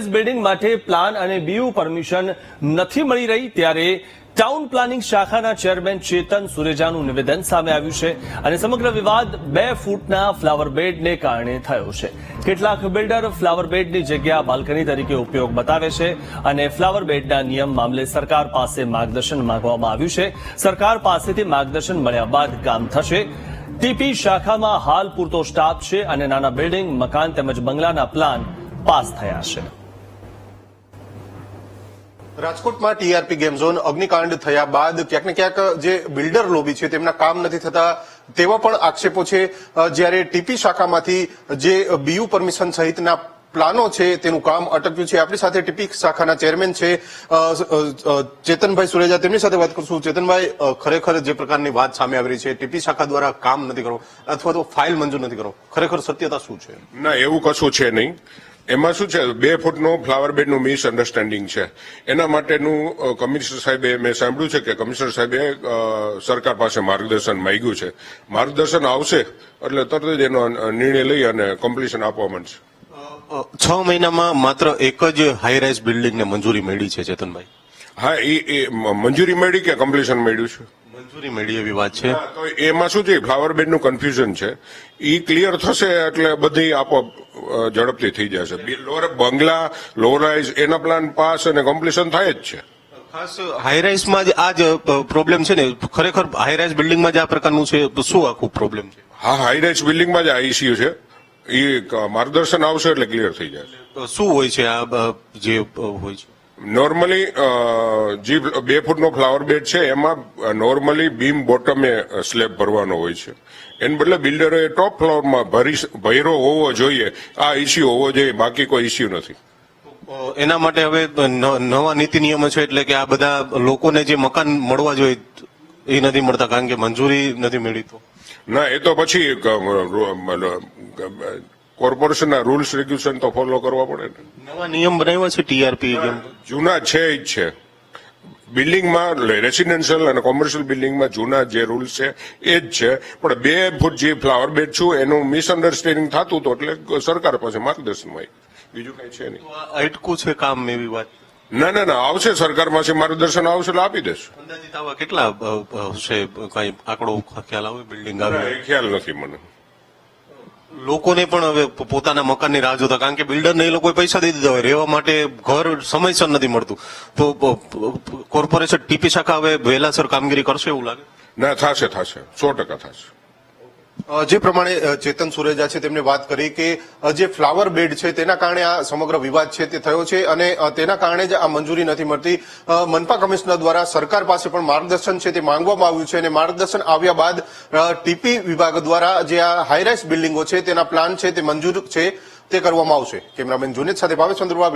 High-rise building માટે plan અને BU permission નથી મળી રહી ત્યારે ટાઉન પ્લાનિંગ શાખાના ચેરમેન ચેતન સુરેજાનું નિવેદન સામે આવ્યું છે અને સમગ્ર વિવાદ 2 ફૂટના ફ્લાવર બેડને કારણે થયો છે। કેટલાક બિલ્ડર ફ્લાવર બેડની જગ્યા બાલ્કની તરીકે ઉપયોગ બતાવે છે અને ફ્લાવર બેડના નિયમ મામલે સરકાર પાસે માર્ગદર્શન માંગવામાં આવ્યું છે। સરકાર પાસેથી માર્ગદર્શન મળ્યા બાદ કામ થશે। ટીપી શાખામાં હાલ પૂરતો સ્ટાફ છે અને નાના બિલ્ડિંગ, મકાન તેમજ બંગલાના પ્લાન પાસ થયા છે। રાજકોટમાં ટીઆરપી ગેમ ઝોન અગ્નિકાંડ થયા બાદ ક્યાંક ને ક્યાંક જે બિલ્ડર લોબી છે તેમના કામ નથી થતા તેવા પણ આક્ષેપો છે। જ્યારે ટીપી શાખામાંથી જે બીયુ પરમિશન સહિતના પ્લાનો છે તેનું કામ અટક્યું છે। આપણી સાથે ટીપી શાખાના ચેરમેન છે ચેતનભાઈ સુરેજા, તેમની સાથે વાત કરશું। ચેતનભાઈ, ખરેખર જે પ્રકારની વાત સામે આવી રહી છે, ટીપી શાખા દ્વારા કામ નથી કરવું અથવા તો ફાઇલ મંજૂર નથી કરવું, ખરેખર સત્યતા શું છે? ના, એવું કશું છે નહીં। એમાં શું છે, 2 ફૂટનો ફ્લાવર બેડનું મિસઅન્ડરસ્ટેન્ડિંગ છે। એના માટેનું કમિશનર સાહેબે, મેં સાંભળ્યું છે કે કમિશનર સાહેબે સરકાર પાસે માર્ગદર્શન માંગ્યું છે। માર્ગદર્શન આવશે એટલે તરત જ એનો નિર્ણય લઈ અને કમ્પ્લીશન આપવા માંડશે। 6 મહિનામાં માત્ર એક જ હાઈરાઇઝ બિલ્ડિંગને મંજૂરી મળી છે ચેતનભાઈ? હા, એ મંજૂરી મળી કે કમ્પ્લીશન મળ્યું છે? મંજૂરી મળી એવી વાત છે। તો એમાં શું છે, ફ્લાવર બેડનું કન્ફ્યુઝન છે, એ ક્લિયર થશે એટલે બધી આપોઆપ ઝડપથી થઈ જશે। બંગલા, લો રાઇઝ, એના પ્લાન પાસ અને કમ્પ્લીશન થાય જ છે। ખાસ હાઈરાઇઝમાં જ આ જ પ્રોબ્લેમ છે ને? ખરેખર હાઈરાઇઝ બિલ્ડિંગમાં જ આ પ્રકારનું છે તો શું આખું પ્રોબ્લેમ છે? હા, હાઈરાઇઝ બિલ્ડિંગમાં જ આ ઇસ્યુ છે। એ માર્ગદર્શન આવશે એટલે ક્લિયર થઈ જશે। તો શું હોય છે આ જે હોય છે? નોર્મલી જે 2 ફૂટનો ફ્લાવર બેડ છે એમાં નોર્મલી બીમ બોટમે સ્લેબ ભરવાનો હોય છે, એને બદલે બિલ્ડરોએ ટોપ ફ્લોરમાં ભર્યો હોવો જોઈએ। આ ઇસ્યુ હોવો જોઈએ, બાકી કોઈ ઇસ્યુ નથી। એના માટે હવે નવા નીતિ નિયમો છે એટલે કે આ બધા લોકોને જે મકાન મળવા જોઈએ એ નથી મળતા કારણ કે મંજૂરી નથી મળી? તો ના, એ તો પછી કોર્પોરેશનના રૂલ્સ રેગ્યુલેશન તો ફોલો કરવા પડે ને। નવા નિયમ બનાવ્યા છે ટીઆરપી? જૂના છે જ છે બિલ્ડિંગમાં, રેસિડેન્શિયલ અને કોમર્શિયલ બિલ્ડિંગમાં જૂના જે રૂલ્સ છે એ જ છે, પણ 2 ફૂટ જે ફ્લાવર બેડ છું એનું મિસઅન્ડરસ્ટેન્ડિંગ થતું હતું એટલે સરકાર પાસે માર્ગદર્શન હોય, બીજું કઈ છે નહીં। અટકું છે કામ એવી વાત? ના, આવશે સરકાર પાસે માર્ગદર્શન આવશે એટલે આપી દેશે। અંદાજિત આવા કેટલા હશે, કઈ આંકડો ખ્યાલ આવે? બિલ્ડિંગ આવે ખ્યાલ નથી મને। લોકોને પણ હવે પોતાના મકાનની રાહ જોતા, કારણ કે બિલ્ડરને એ લોકો પૈસા દઈ દીધા હોય, રહેવા માટે ઘર સમયસર નથી મળતું, તો કોર્પોરેશન ટીપી શાખા હવે વહેલાસર કામગીરી કરશે એવું લાગે? ના, થશે 100% થશે। જે પ્રમાણે ચેતન સુરેજા છે તેમણે વાત કરી કે જે ફ્લાવર બેડ છે તેના કારણે આ સમગ્ર વિવાદ છે તે થયો છે અને તેના કારણે જ આ મંજૂરી નથી મળતી। મનપા કમિશનર દ્વારા સરકાર પાસે પણ માર્ગદર્શન છે તે માંગવામાં આવ્યું છે અને માર્ગદર્શન આવ્યા બાદ ટીપી વિભાગ દ્વારા જે આ હાઈરાઇઝ બિલ્ડિંગો છે તેના પ્લાન છે તે મંજૂર છે તે કરવામાં આવશે। કેમેરામેન જુનેદ સાથે ભાવેશ ચંદ્રવા।